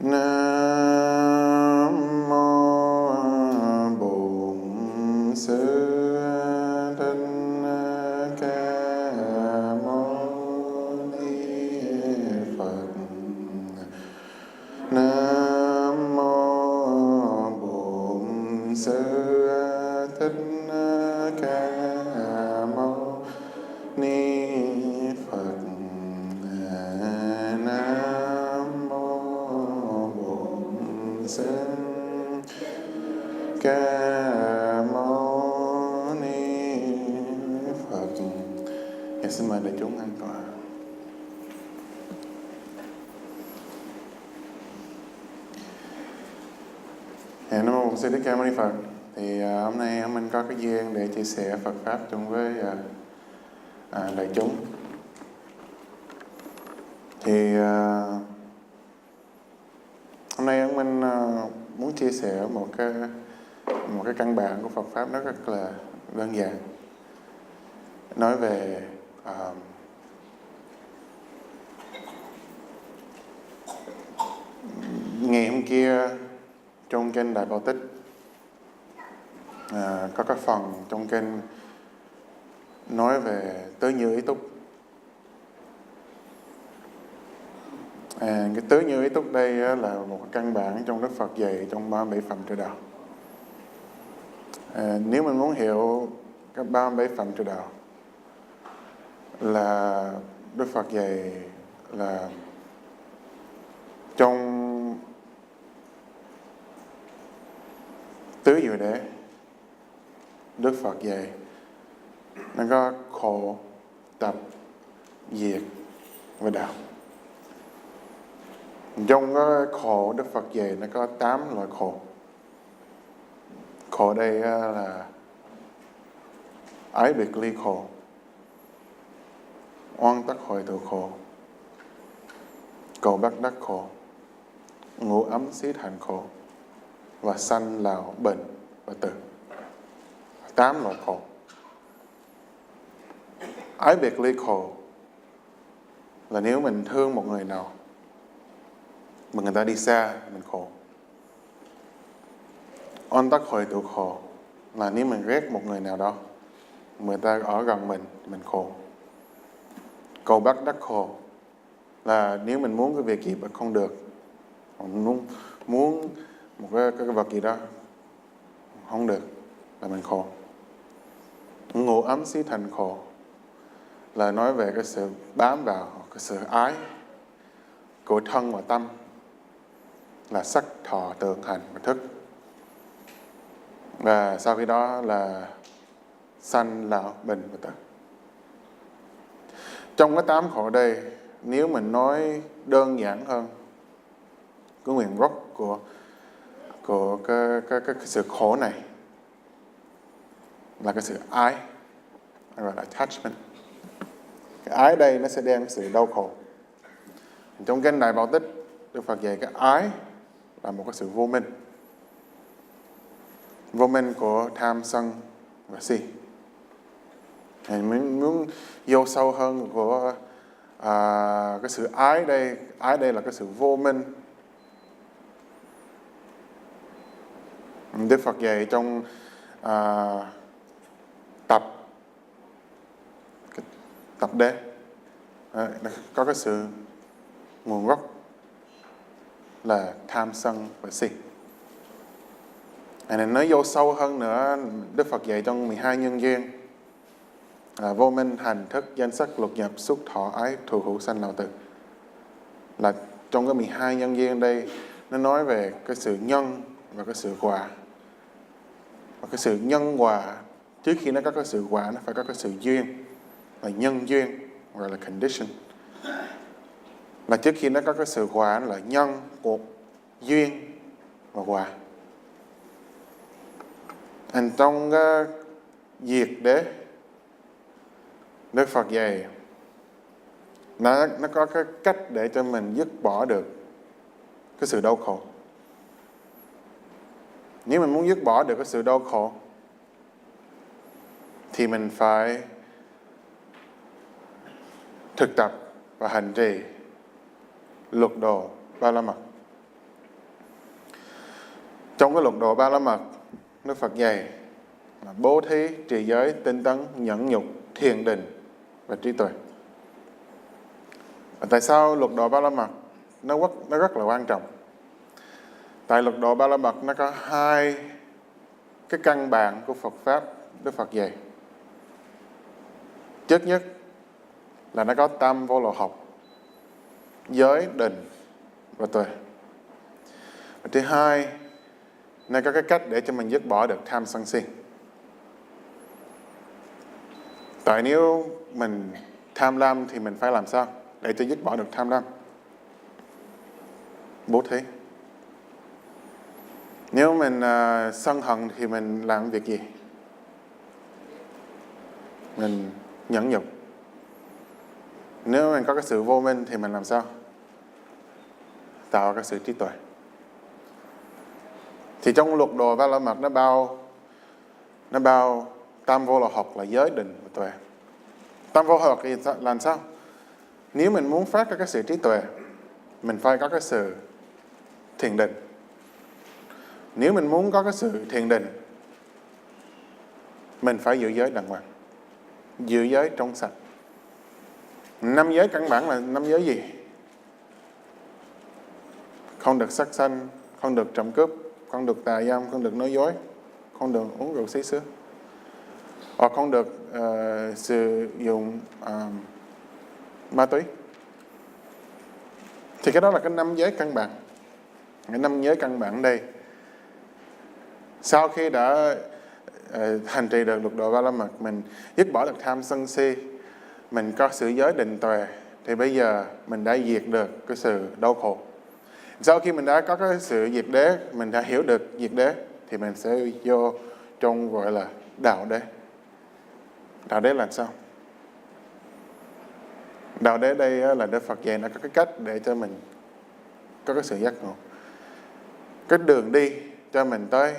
Nam mô Bổn Sư Thích Ca Mâu Ni Phật. Nam mô Bổn Sư Thích Ca Mâu Ni Phật. Nam mô Bổn Sư Ca Mâu Ni Phật. Xin mời đại chúng an tọa. Nam mô Bổn Sư Thích Ca Mâu Ni Phật. Thì hôm nay mình có cái duyên để chia sẻ Phật pháp chung với đại chúng. Thì hôm nay mình muốn chia sẻ một cái căn bản của Phật pháp, nó rất là đơn giản, nói về ngày hôm kia trong kinh Đại Bảo Tích có cái phần trong kinh nói về tứ như ý túc. Cái tứ như ý túc đây là một căn bản trong Đức Phật dạy trong 37 phẩm trợ đạo. Nếu mình muốn hiểu các 37 phẩm trợ đạo là Đức Phật dạy là trong tứ diệu đế, Đức Phật dạy nó có khổ, tập, diệt và đạo. Trong cái khổ, Đức Phật dạy nó có 8 loại khổ. Khổ đây là ái biệt ly khổ, oan tắc hội tụ khổ, cầu bất đắc khổ, ngủ ấm xí thành khổ, và sanh lão bệnh và tử. 8 loại khổ. Ái biệt ly khổ là nếu mình thương một người nào mà người ta đi xa, mình khổ. Oan tắc hội tụ khổ là nếu mình ghét một người nào đó, người ta ở gần mình khổ. Cầu bất đắc khổ là nếu mình muốn cái việc gì mà không được, muốn một cái vật gì đó không được là mình khổ. Ngủ ấm xí thành khổ là nói về cái sự bám vào, cái sự ái của thân và tâm, là sắc, thọ, tưởng, hành và thức. Và sau khi đó là sanh, lão, bệnh và tử. Trong cái 8 khổ đây, nếu mình nói đơn giản hơn, cái nguồn gốc của cái sự khổ này là cái sự ái, gọi là attachment. Cái ái đây nó sẽ đem sự đau khổ. Trong kinh Đại Bảo Tích, Đức Phật dạy cái ái là một cái sự vô minh. Vô minh của tham, sân và si. Thì mình muốn vô sâu hơn của cái sự ái đây. Ái đây là cái sự vô minh. Đức Phật dạy trong tập đế có cái sự nguồn gốc là tham, sân và si. Nên nói vô sâu hơn nữa, Đức Phật dạy trong 12 nhân duyên là vô minh, hành, thức, danh sắc, lục nhập, xúc, thọ, ái, thù, hữu, sanh, lão, tử. Là trong cái 12 nhân duyên đây, nó nói về cái sự nhân và cái sự quả. Và cái sự nhân quả, trước khi nó có cái sự quả, nó phải có cái sự duyên, là nhân duyên, gọi là condition. Là trước khi nó có cái sự quả, nó là nhân, cuộc, duyên và quả. Trong cái diệt đế, Đức Phật dạy nó có cái cách để cho mình dứt bỏ được cái sự đau khổ. Nếu mình muốn dứt bỏ được cái sự đau khổ thì mình phải thực tập và hành trì lục độ ba la mật. Trong cái luật độ ba la mật, Đức Phật dạy là bố thí, trì giới, tinh tấn, nhẫn nhục, thiền định và trí tuệ. Và tại sao luật độ ba la mật nó rất là quan trọng? Tại luật độ ba la mật nó có hai cái căn bản của Phật Pháp Đức Phật dạy. Trước nhất là nó có tam vô lậu học, giới, định và tuệ. Và thứ hai, nó có cái cách để cho mình dứt bỏ được tham sân si. Tại nếu mình tham lam thì mình phải làm sao để cho dứt bỏ được tham lam? Bố thí. Nếu mình sân hận thì mình làm việc gì? Mình nhẫn nhục. Nếu mình có cái sự vô minh thì mình làm sao? Tạo cái sự trí tuệ. Thì trong luật đồ ba la mật nó bao tam vô lậu học là giới, định và tuệ. Tam vô lậu học thì làm sao? Nếu mình muốn phát ra cái sự trí tuệ, mình phải có cái sự thiền định. Nếu mình muốn có cái sự thiền định, mình phải giữ giới đàng hoàng, giữ giới trong sạch. 5 giới căn bản là 5 giới gì? Không được sát sanh, không được trộm cướp, không được tà dâm, không được nói dối, không được uống rượu xí xứ, hoặc không được sử dụng ma túy. Thì cái đó là cái 5 giới căn bản. Cái 5 giới căn bản đây, sau khi đã hành trì được luật độ ba la mật, mình dứt bỏ được tham sân si, mình có sự giới định tuệ, thì bây giờ mình đã diệt được cái sự đau khổ. Sau khi mình đã có cái sự diệt đế, mình đã hiểu được diệt đế, thì mình sẽ vô trong gọi là đạo đế. Đạo đế là sao? Đạo đế đây là Đức Phật dạy nó có cái cách để cho mình có cái sự giác ngộ, cái đường đi cho mình tới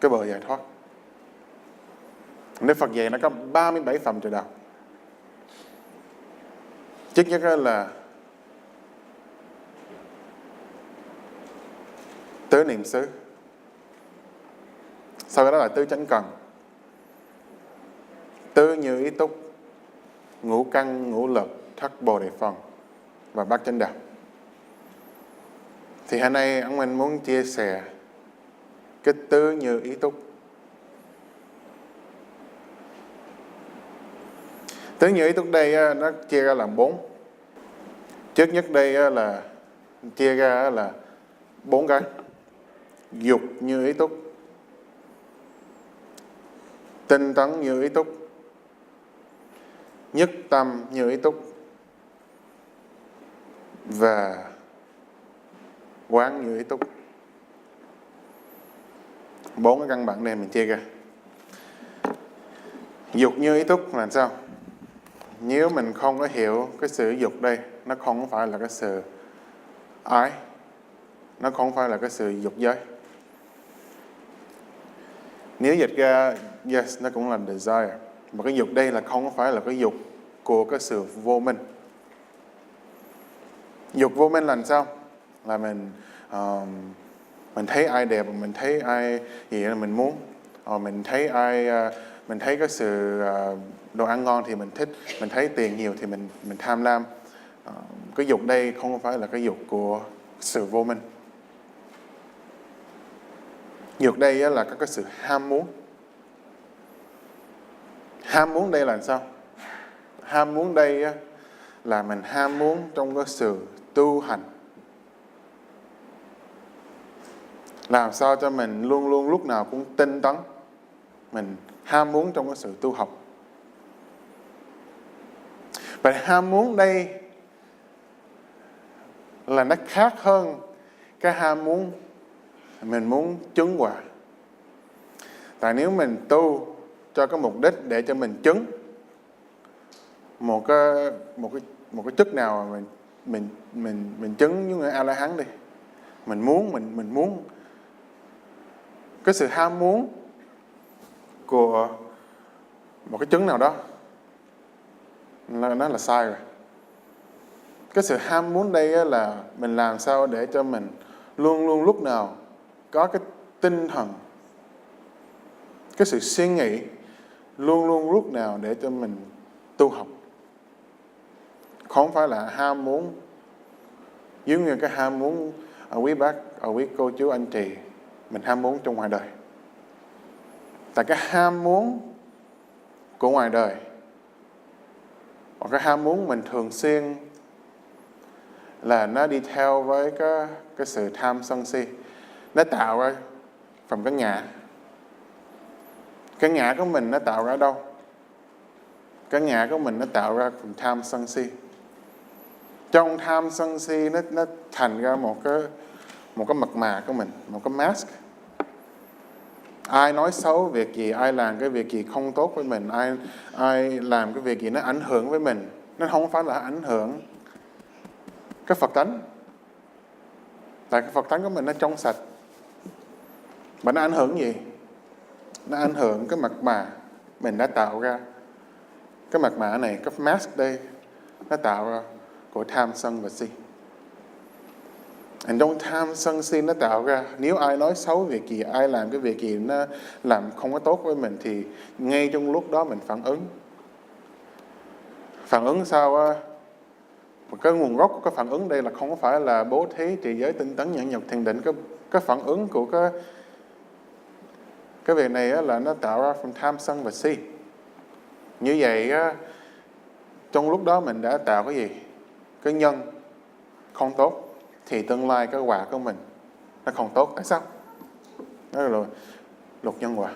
cái bờ giải thoát. Đức Phật dạy nó có 37 phẩm trợ đạo. Trước nhất là tứ niệm xứ, sau đó là tứ chánh cần, tứ như ý túc, ngũ căn, ngũ lực, thất bồ đề phần và bát chánh đạo. Thì hôm nay ông Minh muốn chia sẻ cái tứ như ý túc. Tứ như ý túc đây nó chia ra làm 4. Trước nhất đây là chia ra là 4 cái. Dục như ý túc, tinh tấn như ý túc, nhất tâm như ý túc và quán như ý túc. 4 cái căn bản này mình chia ra. Dục như ý túc là sao? Nếu mình không có hiểu cái sự dục đây, nó không phải là cái sự ái, nó không phải là cái sự dục giới. Nếu dịch ra, yes, nó cũng là desire. Mà cái dục đây là không phải là cái dục của cái sự vô minh. Dục vô minh là sao? Là mình thấy ai đẹp, mình thấy ai gì là mình muốn. Mình thấy cái sự đồ ăn ngon thì mình thích, mình thấy tiền nhiều thì mình tham lam. Cái dục đây không phải là cái dục của sự vô minh. Dục đây là có cái sự ham muốn. Ham muốn đây là sao? Ham muốn đây là mình ham muốn trong cái sự tu hành. Làm sao cho mình luôn luôn lúc nào cũng tinh tấn. Mình ham muốn trong cái sự tu học. Và ham muốn đây là nó khác hơn cái ham muốn mình muốn chứng quả. Tại nếu mình tu cho cái mục đích để cho mình chứng một cái chức nào mà mình chứng với người A-la-hán đi, mình muốn cái sự ham muốn của một cái chứng nào đó nó là sai rồi. Cái sự ham muốn đây là mình làm sao để cho mình luôn luôn lúc nào có cái tinh thần, cái sự suy nghĩ luôn luôn lúc nào để cho mình tu học. Không phải là ham muốn giống như cái ham muốn ở quý bác, ở quý cô chú anh chị mình ham muốn trong ngoài đời. Tại cái ham muốn của ngoài đời hoặc cái ham muốn mình thường xuyên là nó đi theo với cái sự tham sân si. Nó tạo ra from cái ngã. Cái ngã của mình nó tạo ra đâu? Cái ngã của mình nó tạo ra from tham sân si. Trong tham sân si nó thành ra một cái mặt nạ của mình, một cái mask. Ai nói xấu việc gì, ai làm cái việc gì không tốt với mình, ai làm cái việc gì nó ảnh hưởng với mình, nó không phải là ảnh hưởng cái Phật tánh. Tại cái Phật tánh của mình nó trong sạch. Mà nó ảnh hưởng gì? Nó ảnh hưởng cái mặt nạ mình đã tạo ra. Cái mặt nạ này, cái mask đây, nó tạo ra của tham sân và si. Trong tham sân si nó tạo ra, nếu ai nói xấu việc gì, ai làm cái việc gì nó làm không có tốt với mình, thì ngay trong lúc đó mình phản ứng. Phản ứng sao á? Cái nguồn gốc của cái phản ứng đây là không phải là bố thí, trì giới, tinh tấn, nhẫn nhục, thiền định. Cái phản ứng của cái việc này á, là nó tạo ra from tham sân và si. Như vậy á, trong lúc đó mình đã tạo cái gì? Cái nhân không tốt, thì tương lai cái quả của mình nó không tốt. Tại sao? Đó là luật nhân quả.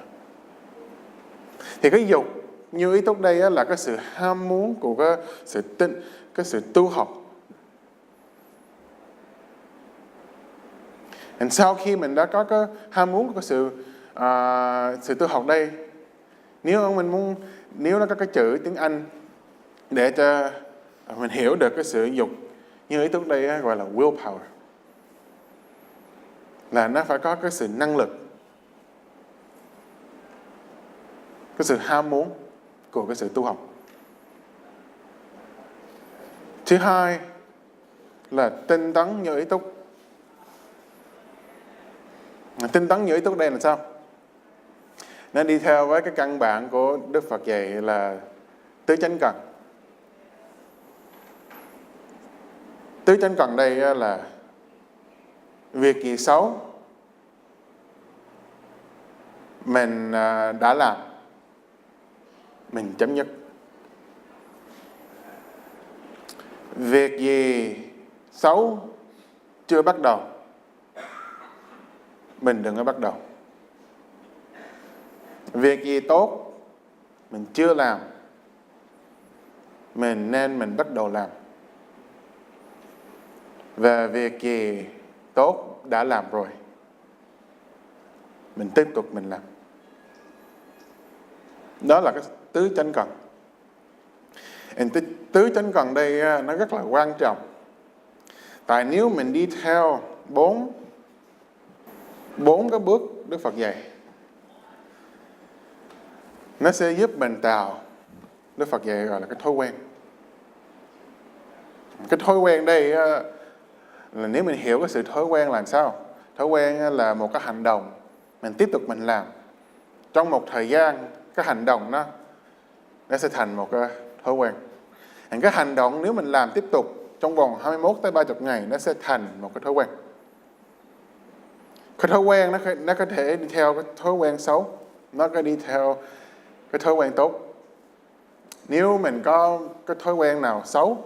Thì cái dục như ý tốt đây á, là cái sự ham muốn của cái sự tu học. Sau khi mình đã có cái ham muốn của sự tu học đây, nếu nó có cái chữ tiếng Anh để cho mình hiểu được cái sự dục như ý tốt đây á, gọi là willpower. Là nó phải có cái sự năng lực, cái sự ham muốn của cái sự tu học. Thứ hai là tinh tấn như ý túc. Tinh tấn như ý túc đây là sao? Nó đi theo với cái căn bản của Đức Phật dạy là tứ chánh cần. Tứ chánh cần đây là việc gì xấu mình đã làm, mình chấm dứt. Việc gì xấu chưa bắt đầu, mình đừng có bắt đầu. Việc gì tốt mình chưa làm, mình bắt đầu làm. Và việc gì tốt đã làm rồi, mình tiếp tục mình làm. Đó là cái tứ chánh cần. Tứ chánh cần đây nó rất là quan trọng. Tại nếu mình đi theo bốn cái bước Đức Phật dạy, nó sẽ giúp mình tạo, Đức Phật dạy gọi là cái thói quen. Cái thói quen đây là nếu mình hiểu cái sự thói quen là sao? Thói quen là một cái hành động mình tiếp tục mình làm. Trong một thời gian, cái hành động nó sẽ thành một cái thói quen. Cái hành động nếu mình làm tiếp tục trong vòng 21 tới 30 ngày, nó sẽ thành một cái thói quen. Cái thói quen nó có thể đi theo cái thói quen xấu, nó có đi theo cái thói quen tốt. Nếu mình có cái thói quen nào xấu,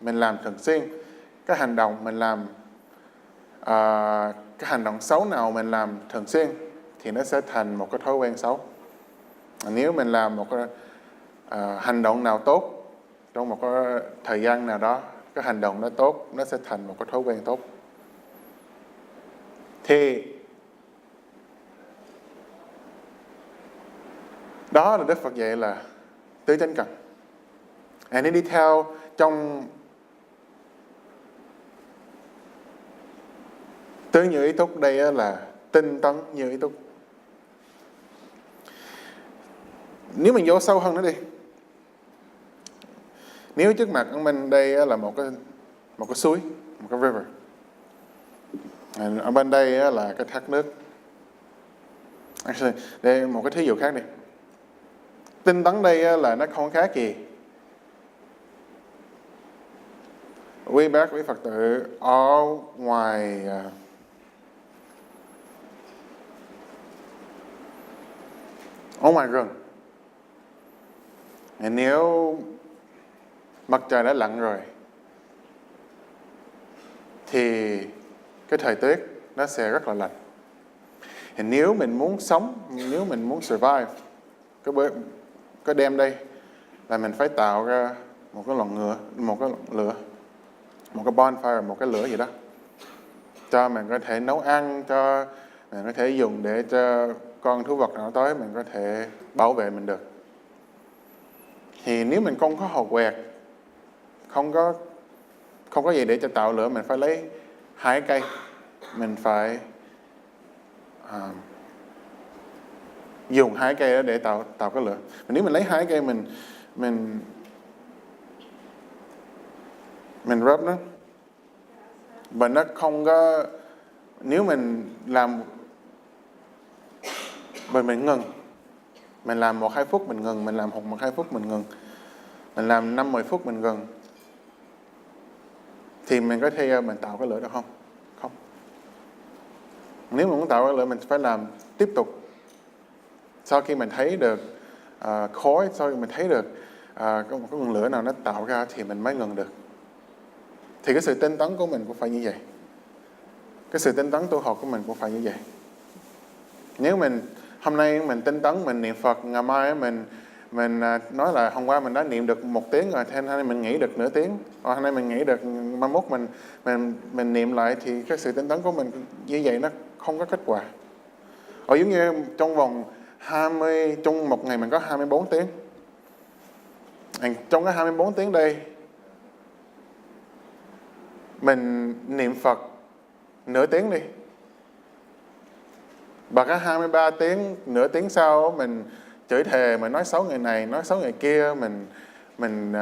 mình làm thường xuyên, cái hành động mình làm, cái hành động xấu nào mình làm thường xuyên, thì nó sẽ thành một cái thói quen xấu. Nếu mình làm một cái hành động nào tốt trong một cái thời gian nào đó, cái hành động đó tốt, nó sẽ thành một cái thói quen tốt. Thì đó là Đức Phật dạy là tứ chánh cần. Nó đi theo trong tứ như ý túc đây là tinh tấn như ý túc. Nếu mình vô sâu hơn nữa đi, nếu trước mặt của mình đây là một cái suối, một cái river. Ở bên đây á, là cái thác nước. Đây một cái thí dụ khác đi. Tinh tấn đây á, là nó không khác gì. Quý bác, quý Phật tử ở ngoài rừng. Nếu mặt trời đã lặn rồi thì cái thời tiết nó sẽ rất là lạnh. Thì nếu mình muốn sống, nếu mình muốn survive cái đêm đây, là mình phải tạo ra một cái lửa, một cái bonfire, một cái lửa gì đó, cho mình có thể nấu ăn, cho mình có thể dùng để cho con thú vật nào tới mình có thể bảo vệ mình được. Thì nếu mình không có hồ quẹt, không có gì để cho tạo lửa, mình phải lấy 2 cây, mình phải dùng 2 cây đó để tạo cái lửa. Nếu mình lấy 2 cây mình rub nó, và nó không có, nếu mình làm mình ngừng, mình làm 1-2 phút mình ngừng, mình làm 1-2 phút mình ngừng, mình làm 5-10 phút mình ngừng, thì mình có thể mình tạo cái lửa được không? Không. Nếu mình muốn tạo cái lửa, mình phải làm tiếp tục. Sau khi mình thấy được khói, sau khi mình thấy được có một cái ngọn lửa nào nó tạo ra thì mình mới ngừng được. Thì cái sự tinh tấn của mình cũng phải như vậy. Cái sự tinh tấn tu học của mình cũng phải như vậy. Nếu mình hôm nay mình tinh tấn, mình niệm Phật, ngày mai mình nói là hôm qua mình đã niệm được 1 tiếng rồi, hôm nay mình nghỉ được nửa tiếng, hoặc hôm nay mình nghỉ được 31 mình niệm lại, thì cái sự tinh tấn của mình như vậy nó không có kết quả. Giống như trong vòng trong một ngày mình có 24 tiếng. Trong cái 24 tiếng đây, mình niệm Phật nửa tiếng đi. Và cái 23 tiếng, nửa tiếng sau mình chửi thề, mình nói xấu người này, nói xấu người kia, mình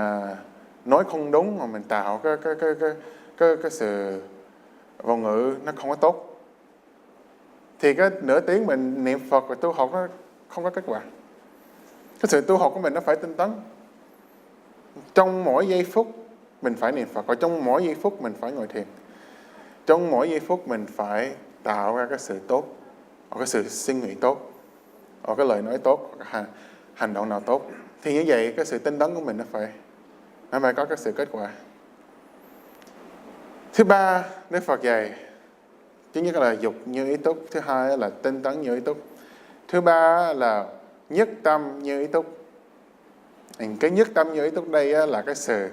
nói không đúng, mà mình tạo cái sự vô ngữ nó không có tốt. Thì cái nửa tiếng mình niệm Phật và tu học nó không có kết quả. Cái sự tu học của mình nó phải tinh tấn. Trong mỗi giây phút mình phải niệm Phật, và trong mỗi giây phút mình phải ngồi thiền. Trong mỗi giây phút mình phải tạo ra cái sự tốt, hoặc cái sự suy nghĩ tốt, hoặc cái lời nói tốt, hoặc hành động nào tốt. Thì như vậy cái sự tinh tấn của mình nó phải có cái sự kết quả. Thứ ba, Đức Phật dạy, thứ nhất là dục như ý túc, thứ hai là tinh tấn như ý túc, thứ ba là nhất tâm như ý túc. Cái nhất tâm như ý túc đây là cái sự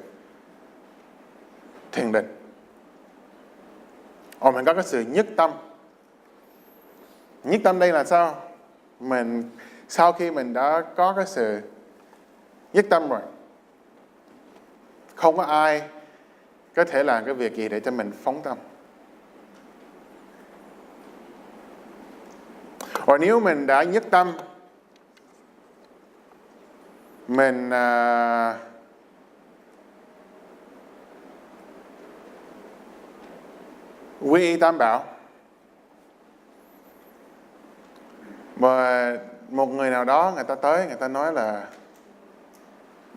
thiền định. Mình có cái sự nhất tâm. Nhất tâm đây là sao? Sau khi mình đã có cái sự nhất tâm rồi, không có ai có thể làm cái việc gì để cho mình phóng tâm. Và nếu mình đã nhất tâm, mình quy y tam bảo, và một người nào đó người ta tới, người ta nói là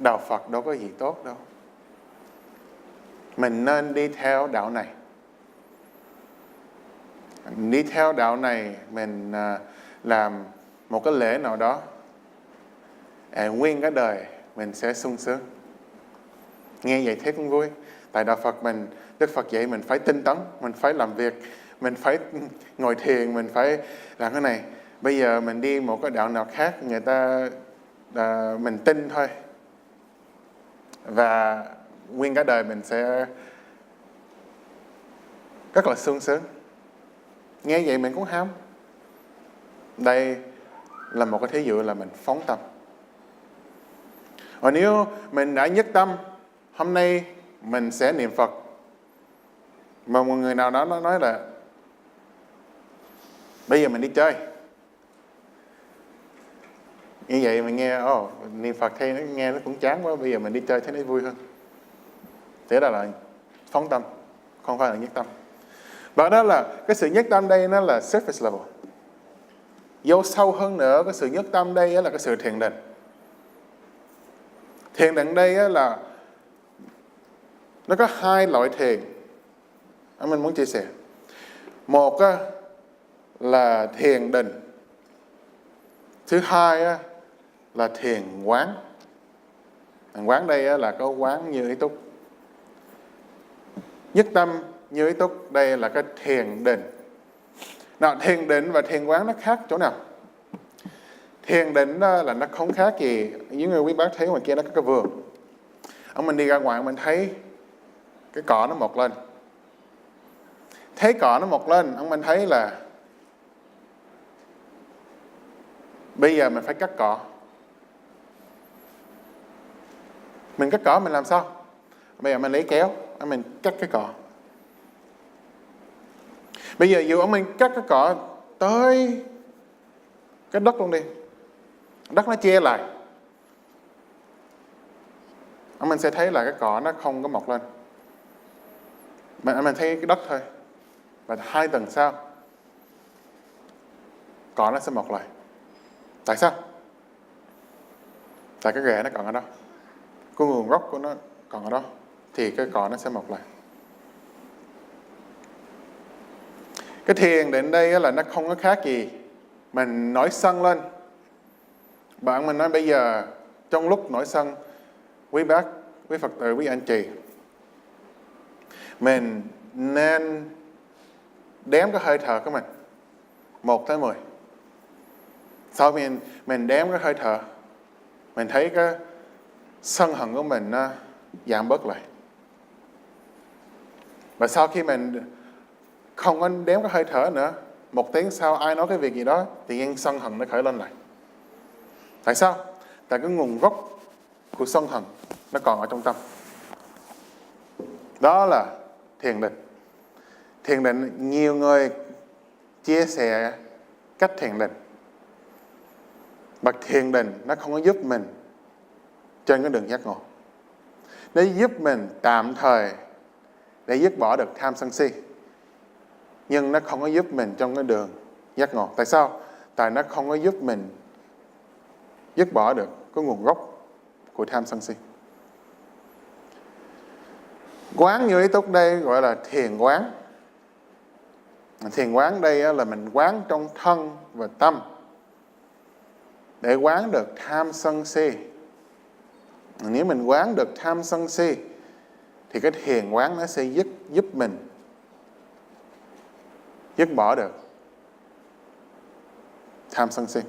đạo Phật đâu có gì tốt đâu, mình nên đi theo đạo này. Đi theo đạo này, mình làm một cái lễ nào đó, nguyên cái đời mình sẽ sung sướng. Nghe vậy thế cũng vui. Tại đạo Phật mình, Đức Phật dạy mình phải tinh tấn, mình phải làm việc, mình phải ngồi thiền, mình phải làm cái này. Bây giờ mình đi một cái đạo nào khác, người ta mình tin thôi, và nguyên cả đời mình sẽ rất là sung sướng. Nghe vậy mình cũng ham. Đây là một cái thí dụ là mình phóng tâm. Nếu mình đã nhất tâm, hôm nay mình sẽ niệm Phật, mà một người nào đó nó nói là bây giờ mình đi chơi. Như vậy mình nghe, niệm Phật thấy nó nghe nó cũng chán quá, bây giờ mình đi chơi thấy nó vui hơn. Thế đó là phóng tâm, không phải là nhất tâm. Và đó là cái sự nhất tâm đây, nó là surface level. Vô sâu hơn nữa, cái sự nhất tâm đây là cái sự thiền định. Thiền định đây là nó có hai loại thiền mình muốn chia sẻ. Một là thiền định, thứ hai là thiền quán. Thiền quán đây là có quán như ý túc. Nhất tâm như ý túc đây là cái thiền định. Nào, thiền định và thiền quán nó khác chỗ nào? Thiền định đó là nó không khác gì, những người quý bác thấy ngoài kia nó có cái vườn. Ông mình đi ra ngoài mình thấy cái cỏ nó mọc lên. Thấy cỏ nó mọc lên, ông mình thấy là bây giờ mình phải cắt cỏ. Mình cắt cỏ mình làm sao? Bây giờ mình lấy kéo, mình cắt cái cỏ. Bây giờ dù ông mình cắt cái cỏ tới cái đất luôn đi, đất nó che lại, ông mình sẽ thấy là cái cỏ nó không có mọc lên. Mình thấy cái đất thôi. Và 2 tuần sau, cỏ nó sẽ mọc lại. Tại sao? Tại cái rễ nó còn ở đó, cái nguồn gốc của nó còn ở đó, thì cái cỏ nó sẽ mọc lại. Cái thiền định đây là nó không có khác gì mình nổi sân lên. Bạn mình nói bây giờ trong lúc nổi sân, quý bác, quý Phật tử, quý anh chị, mình nên đếm cái hơi thở của mình 1 tới 10. Sau mình đếm cái hơi thở, mình thấy cái sân hận của mình nó giảm bớt lại. Và sau khi mình không có đếm cái hơi thở nữa, 1 tiếng sau ai nói cái việc gì đó thì nhiên sân hận nó khởi lên lại. Tại sao? Tại cái nguồn gốc của sân hận nó còn ở trong tâm. Đó là thiền định. Thiền định, nhiều người chia sẻ cách thiền định. Và thiền định nó không có giúp mình trên cái đường giác ngộ. Nó giúp mình tạm thời để dứt bỏ được tham sân si. Nhưng nó không có giúp mình trong cái đường giác ngộ. Tại sao? Tại nó không có giúp mình dứt bỏ được cái nguồn gốc của tham sân si. Quán như ý túc đây gọi là thiền quán. Thiền quán đây là mình quán trong thân và tâm để quán được tham sân si. Nếu mình quán được tham sân si thì cái thiền quán nó sẽ giúp mình dứt bỏ được tham sân si.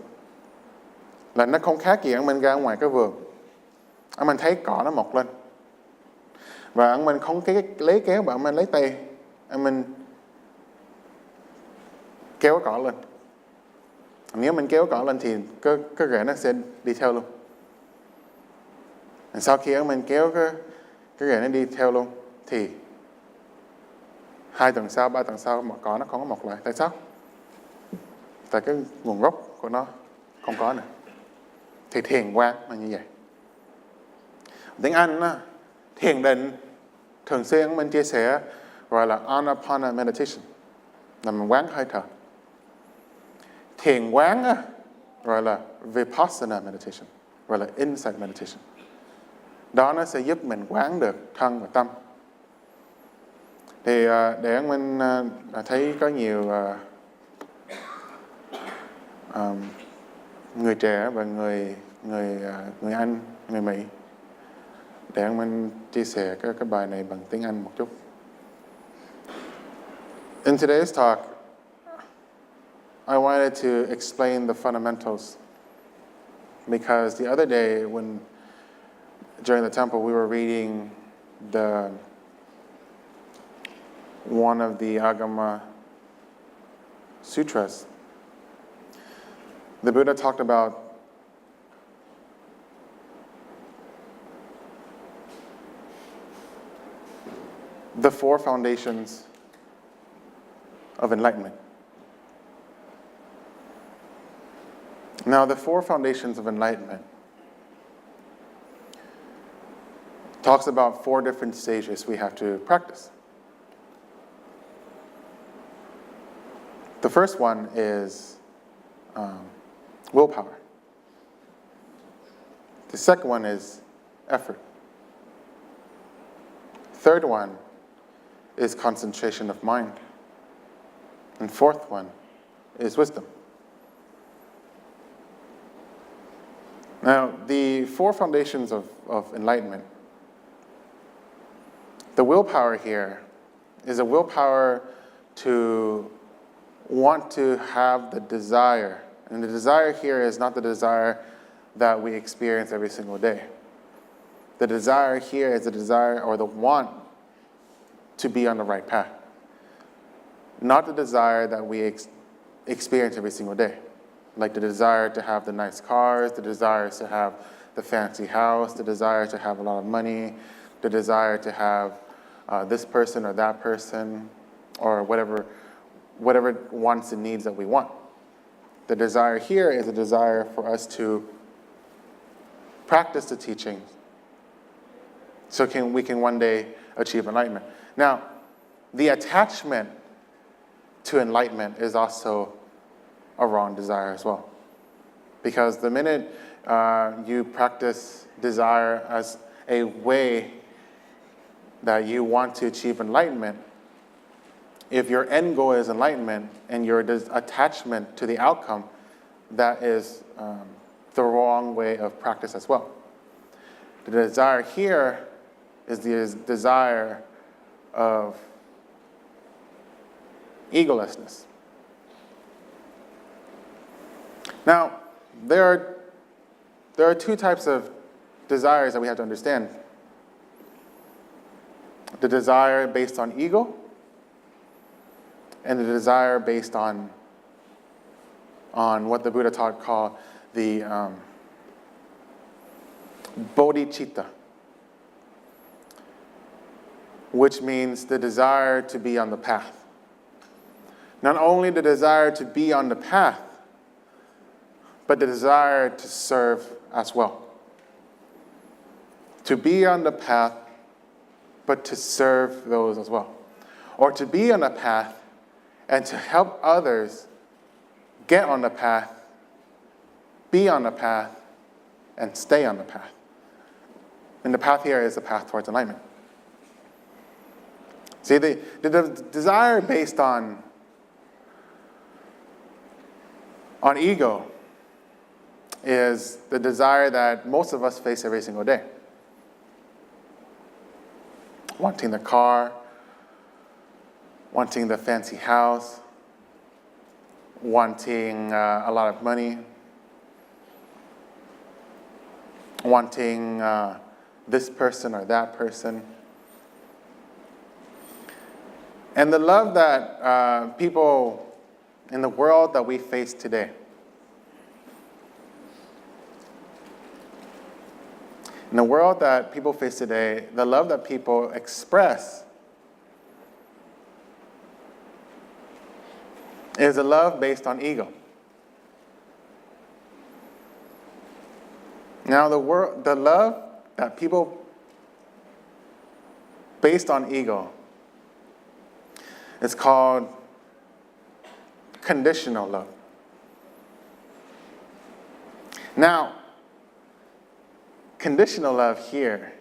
Là nó không khác gì mình ra ngoài cái vườn, mình thấy cỏ nó mọc lên, và mình không lấy kéo, mà mình lấy tay mình kéo cỏ lên. Nếu mình kéo cỏ lên thì cái rễ nó sẽ đi theo luôn. Sau khi mình kéo cái rễ nó đi theo luôn thì 2 tuần sau, 3 tuần sau mà cỏ nó không có mọc lại. Tại sao? Tại cái nguồn gốc của nó không có nữa. Thì thiền quán là như vậy. Tiếng Anh thiền định thường xuyên mình chia sẻ gọi là Anapana meditation, là mình quán hơi thở. Thiền quán gọi là Vipassana meditation, gọi là insight meditation. Đó nó sẽ giúp mình quán được thân và tâm. Thì để mình thấy có nhiều người trẻ và người Anh, người Mỹ, để mình chia sẻ cái bài này bằng tiếng Anh một chút. In today's talk, I wanted to explain the fundamentals, because the other day during the temple we were reading one of the Agama sutras. The Buddha talked about the 4 foundations of enlightenment. Now, the 4 foundations of enlightenment talks about 4 different stages we have to practice. The first one is willpower. The second one is effort. Third one is concentration of mind. And fourth one is wisdom. Now, the four foundations of enlightenment. The willpower here is a willpower to want to have the desire. And the desire here is not the desire that we experience every single day. The desire here is the desire or the want to be on the right path. Not the desire that we experience every single day. Like the desire to have the nice cars, the desire to have the fancy house, the desire to have a lot of money, the desire to have this person or that person, or whatever wants and needs that we want. The desire here is a desire for us to practice the teachings so we can one day achieve enlightenment. Now, the attachment to enlightenment is also a wrong desire as well. Because the minute you practice desire as a way that you want to achieve enlightenment, if your end goal is enlightenment and your attachment to the outcome, that is the wrong way of practice as well. The desire here is the desire of egolessness. Now, there are two types of desires that we have to understand. The desire based on ego, and the desire based on what the Buddha taught called the bodhicitta, which means the desire to be on the path. Not only the desire to be on the path, but the desire to serve as well. To be on the path, but to serve those as well. Or to be on the path and to help others get on the path, be on the path, and stay on the path. And the path here is the path towards enlightenment. See, the desire based on ego is the desire that most of us face every single day. Wanting the car, wanting the fancy house, wanting a lot of money, wanting this person or that person. And the love that people in the world that we face today, in the world that people face today, the love that people express is a love based on ego. Now, the love that people based on ego is called conditional love. Now, conditional love here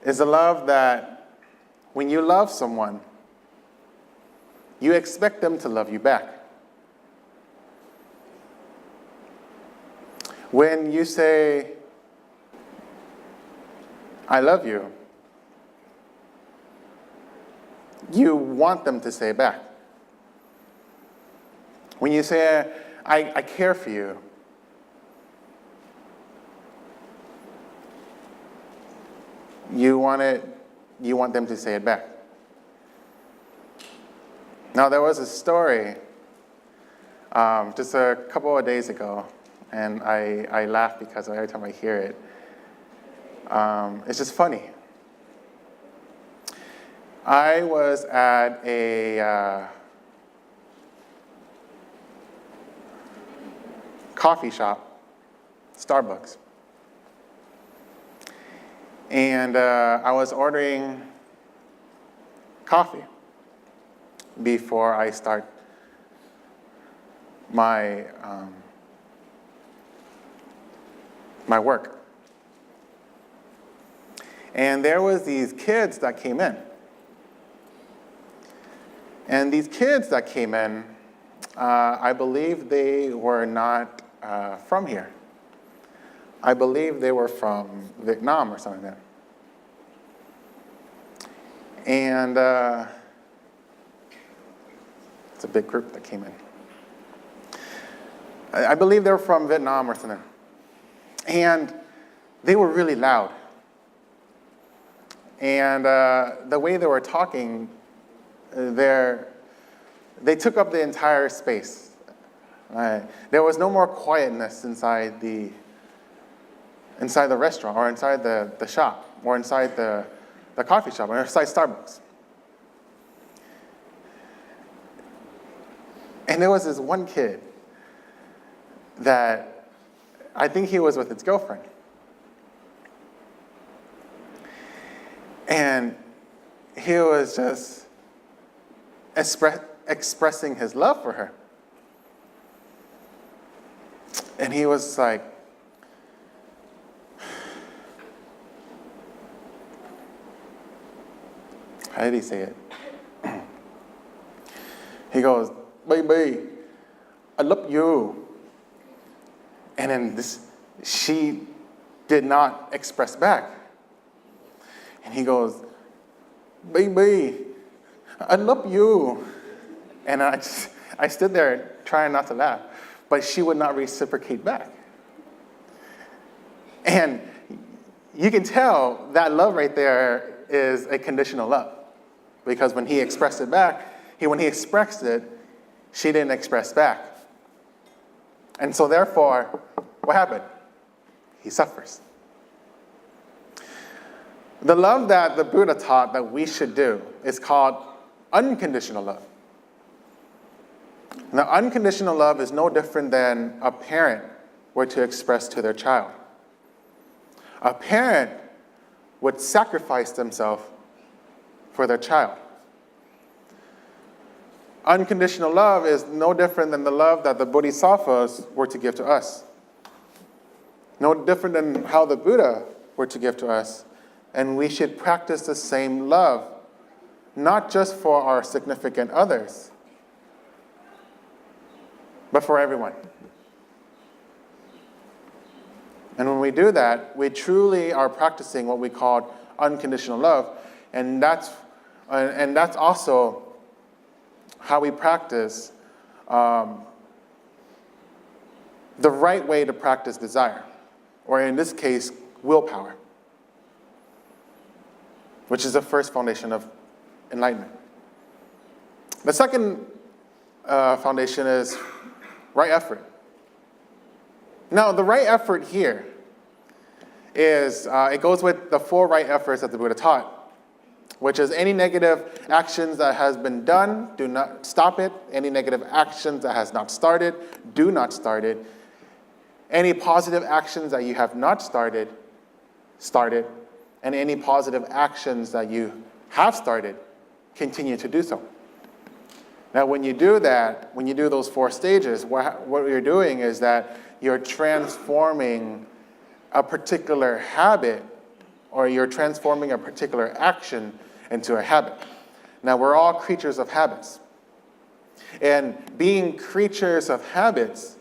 is a love that when you love someone, you expect them to love you back. When you say, I love you, you want them to say back. When you say, I care for you, you want them to say it back. Now, there was a story just a couple of days ago, and I laugh because every time I hear it, it's just funny. I was at a coffee shop, Starbucks. And I was ordering coffee before I start my my work. And there was these kids that came in. And these kids that came in, I believe they were not from here. I believe they were from Vietnam or something like that. And it's a big group that came in. I believe they were from Vietnam or something. And they were really loud. And the way they were talking, they took up the entire space. There was no more quietness inside the restaurant, or inside the shop, or inside the coffee shop, or inside Starbucks. And there was this one kid that I think he was with his girlfriend. And he was just expressing his love for her. And he was like, how did he say it? He goes, "Baby, I love you." And then she did not express back. And he goes, "Baby, I love you." And I stood there trying not to laugh, but she would not reciprocate back. And you can tell that love right there is a conditional love, because when he expressed it back, when he expressed it, she didn't express back. And so therefore, what happened? He suffers. The love that the Buddha taught that we should do is called unconditional love. Now, unconditional love is no different than a parent were to express to their child. A parent would sacrifice themselves for their child. Unconditional love is no different than the love that the Bodhisattvas were to give to us. No different than how the Buddha were to give to us. And we should practice the same love, not just for our significant others, but for everyone. And when we do that, we truly are practicing what we call unconditional love. And that's also how we practice the right way to practice desire, or in this case, willpower, which is the first foundation of enlightenment. The second foundation is right effort. Now, the right effort here is, it goes with the 4 right efforts that the Buddha taught, which is any negative actions that has been done, do not stop it. Any negative actions that has not started, do not start it. Any positive actions that you have not started, start it. And any positive actions that you have started, continue to do so. Now, when you do that, when you do those 4 stages, what you're doing is that you're transforming a particular habit, or you're transforming a particular action into a habit. Now, we're all creatures of habits. And being creatures of habits,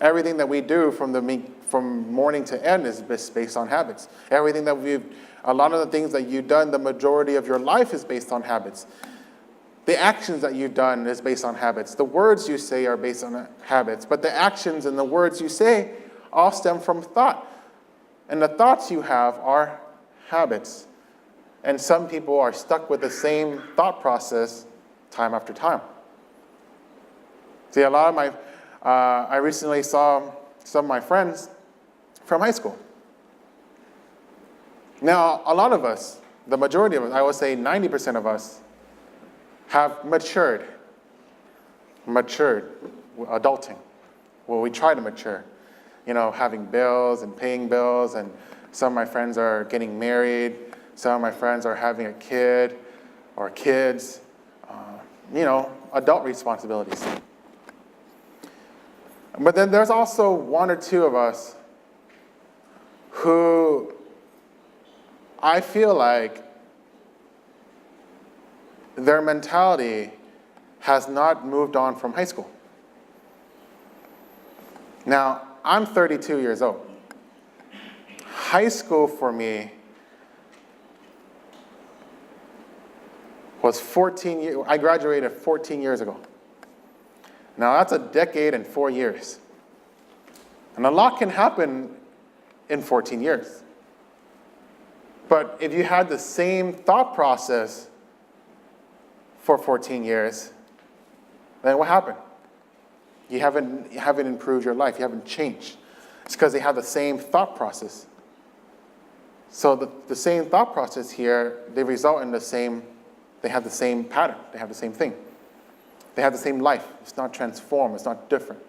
everything that we do from morning to end is based on habits. Everything that a lot of the things that you've done, the majority of your life is based on habits. The actions that you've done is based on habits. The words you say are based on habits. But the actions and the words you say all stem from thought. And the thoughts you have are habits. And some people are stuck with the same thought process time after time. See, a lot of I recently saw some of my friends from high school. Now, a lot of us, the majority of us, I would say 90% of us, have matured, adulting. Well, we try to mature, having bills and paying bills, and some of my friends are getting married, some of my friends are having a kid or kids, adult responsibilities. But then there's also one or two of us who I feel like their mentality has not moved on from high school. Now, I'm 32 years old. High school for me was 14 years. I graduated 14 years ago. Now, that's a decade and 4 years. And a lot can happen in 14 years. But if you had the same thought process for 14 years, then what happened? You haven't improved your life. You haven't changed. It's because they have the same thought process. So the same thought process here, they result in they have the same pattern. They have the same thing. They have the same life. It's not transformed. It's not different.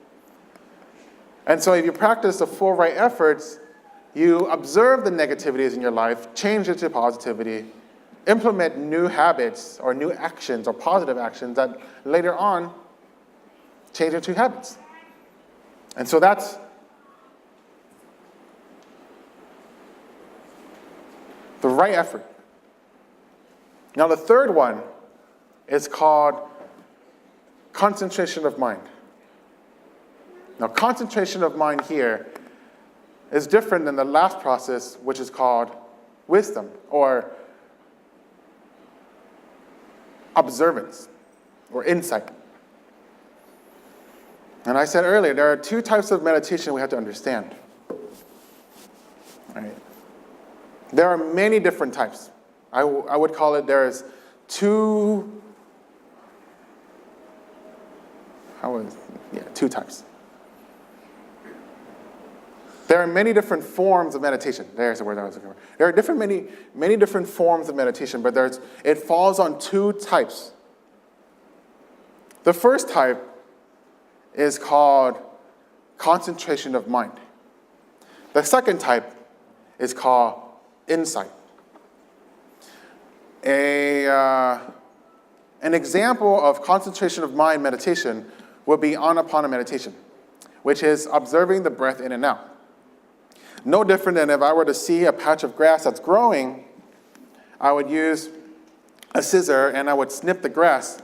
And so if you practice the four right efforts, you observe the negativities in your life, change it to positivity, implement new habits or new actions or positive actions that later on change into habits. And so that's the right effort. Now the third one is called concentration of mind. Now concentration of mind here is different than the last process, which is called wisdom or observance or insight. And I said earlier, there are two types of meditation we have to understand. Right? There are many different types. I would call it there's two types. There are many different forms of meditation. There's the word I was looking for. There are many different forms of meditation, but it falls on two types. The first type is called concentration of mind. The second type is called insight. An example of concentration of mind meditation would be Anapana meditation, which is observing the breath in and out. No different than if I were to see a patch of grass that's growing, I would use a scissor and I would snip the grass.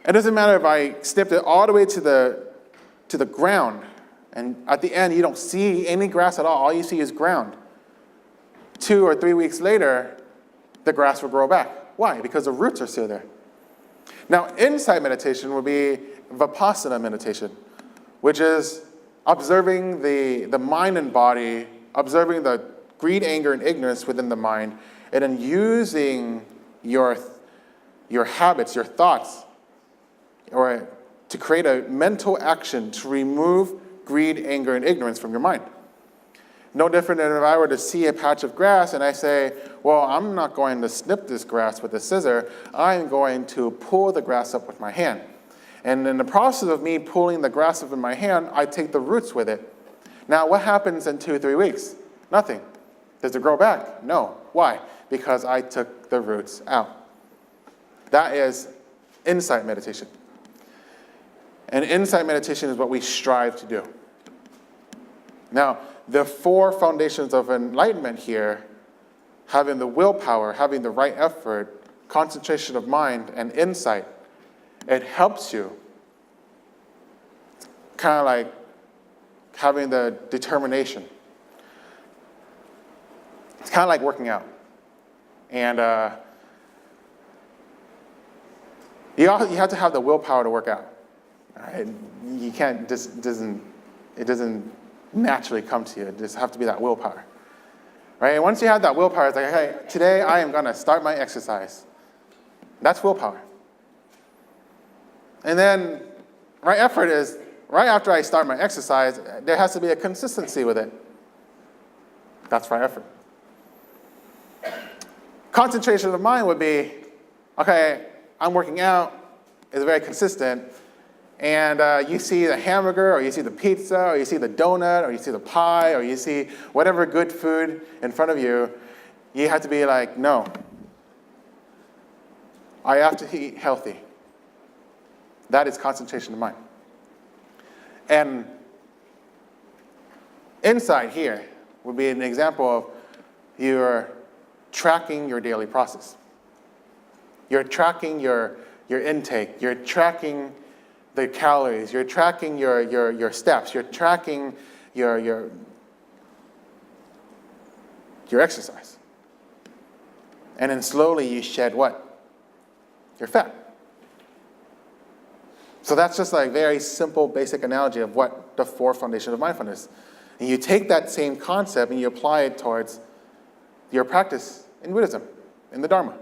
It doesn't matter if I snipped it all the way to the ground, and at the end you don't see any grass at all you see is ground. 2 or 3 weeks later, the grass will grow back. Why? Because the roots are still there. Now, insight meditation would be Vipassana meditation, which is observing the mind and body, observing the greed, anger, and ignorance within the mind, and then using your habits, your thoughts, or to create a mental action to remove greed, anger, and ignorance from your mind. No different than if I were to see a patch of grass and I say, well, I'm not going to snip this grass with a scissor. I'm going to pull the grass up with my hand. And in the process of me pulling the grass up in my hand, I take the roots with it. Now, what happens in 2 or 3 weeks? Nothing. Does it grow back? No. Why? Because I took the roots out. That is insight meditation. And insight meditation is what we strive to do. Now, the 4 foundations of enlightenment here, having the willpower, having the right effort, concentration of mind, and insight, it helps you. Kind of like having the determination. It's kind of like working out. And you have to have the willpower to work out. Right? You can't, it doesn't naturally come to you. It just have to be that willpower. Right? And once you have that willpower, it's like, hey, today I am going to start my exercise. That's willpower. And then right effort is, right after I start my exercise, there has to be a consistency with it. That's right effort. Concentration of mind would be, okay, I'm working out, it's very consistent, and you see the hamburger, or you see the pizza, or you see the donut, or you see the pie, or you see whatever good food in front of you, you have to be like, no, I have to eat healthy. That is concentration of mind. And inside here would be an example of you're tracking your daily process. You're tracking your intake. You're tracking the calories. You're tracking your steps. You're tracking your exercise. And then slowly you shed what? Your fat. So that's just like a very simple, basic analogy of what the four foundations of mindfulness. And you take that same concept and you apply it towards your practice in Buddhism, in the Dharma.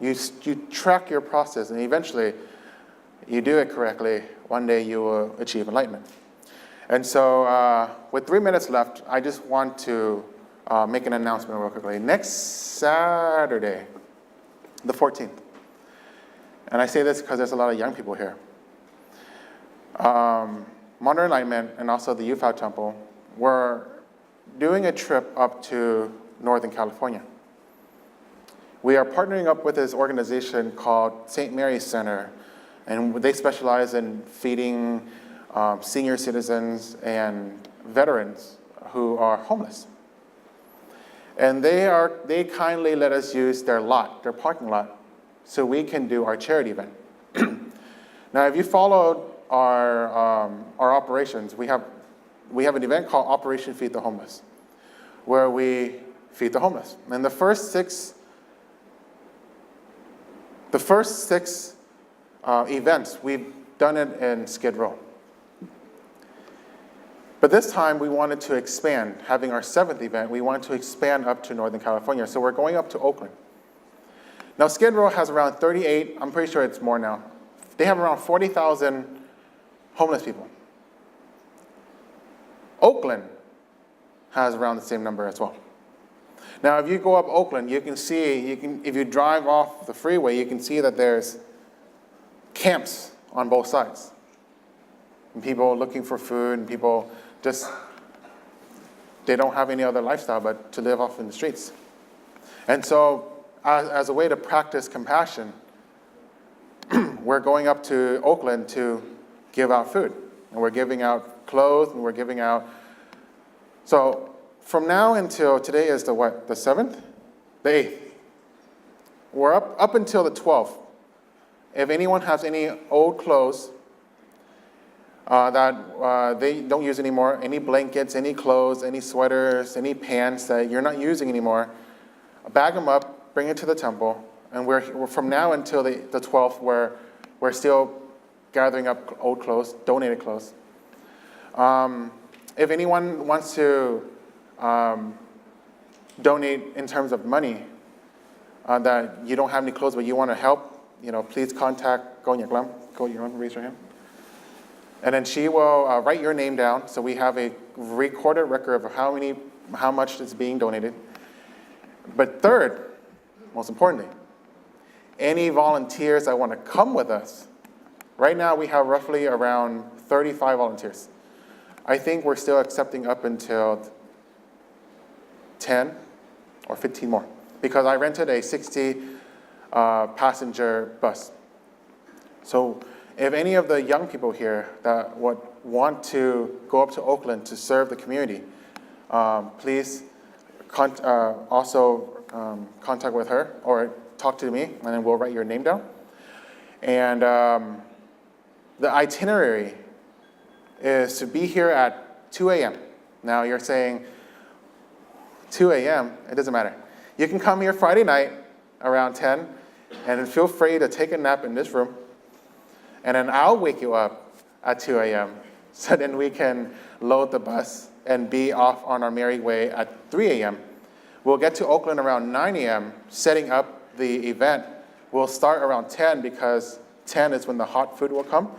You track your process, and eventually you do it correctly. One day you will achieve enlightenment. And so with 3 minutes left, I just want to make an announcement real quickly. Next Saturday, the 14th, and I say this because there's a lot of young people here. Modern Enlightenment and also the UFO Temple, we're doing a trip up to Northern California. We are partnering up with this organization called St. Mary's Center, and they specialize in feeding senior citizens and veterans who are homeless. And they kindly let us use their parking lot, so we can do our charity event. Now, if you followed our operations, we have an event called Operation Feed the Homeless, where we feed the homeless. And the first six events, we've done it in Skid Row. But this time we wanted to expand. Having our 7th event, we wanted to expand up to Northern California. So we're going up to Oakland. Now Skid Row has around 38, I'm pretty sure it's more now. They have around 40,000 homeless people. Oakland has around the same number as well. Now, if you go up Oakland, you can see, if you drive off the freeway, you can see that there's camps on both sides. And people looking for food, and people they don't have any other lifestyle but to live off in the streets. And so, as a way to practice compassion, we're going up to Oakland to give out food. And we're giving out clothes, and we're giving out... So, from now until today is the what? The 7th? The 8th. We're up until the 12th. If anyone has any old clothes that they don't use anymore, any blankets, any clothes, any sweaters, any pants that you're not using anymore, bag them up, bring it to the temple, and we're from now until the 12th, we're still gathering up old clothes, donated clothes. If anyone wants to donate in terms of money, that you don't have any clothes but you want to help, please contact Go Nhật Lam. Go, you want to raise your hand? And then she will write your name down, so we have a recorded record of how much is being donated. But third, most importantly, any volunteers that want to come with us. Right now we have roughly around 35 volunteers. I think we're still accepting up until 10 or 15 more, because I rented a 60 passenger bus. So if any of the young people here that would want to go up to Oakland to serve the community, please also contact with her or talk to me, and then we'll write your name down. And the itinerary is to be here at 2 a.m. Now you're saying, 2 a.m., it doesn't matter. You can come here Friday night around 10, and feel free to take a nap in this room. And then I'll wake you up at 2 a.m. so then we can load the bus and be off on our merry way at 3 a.m. We'll get to Oakland around 9 a.m., setting up the event. We'll start around 10 because 10 is when the hot food will come.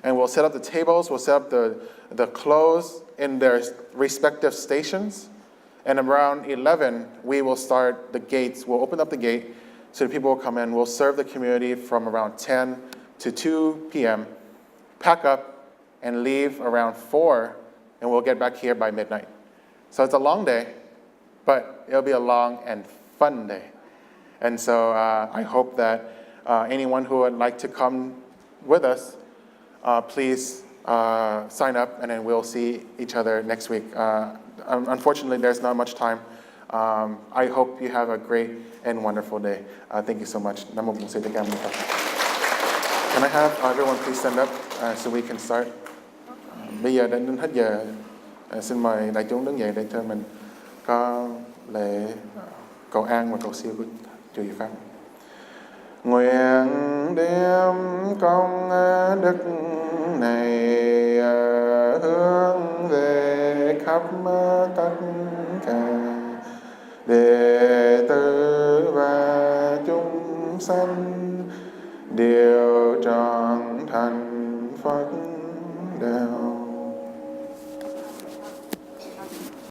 And we'll set up the tables, we'll set up the clothes in their respective stations. And around 11, we will start the gates. We'll open up the gate so people will come in. We'll serve the community from around 10 to 2 p.m., pack up, and leave around 4, and we'll get back here by midnight. So it's a long day, but it'll be a long and fun day. And so I hope that anyone who would like to come with us, please sign up, and then we'll see each other next week. Unfortunately, there's not much time. I hope you have a great and wonderful day. Thank you so much. Nam mô Bổn Sư Thích Ca Mâu Ni Phật. Can I have everyone please stand up so we can start? Bây giờ đã đến hết giờ. Xin mời đại chúng đứng dậy để cho mình có lễ cầu an và cầu siêu của Chùa Diệu Pháp. Nguyện đem công đức này hướng về khắp tất cả đệ tử và chúng sanh đều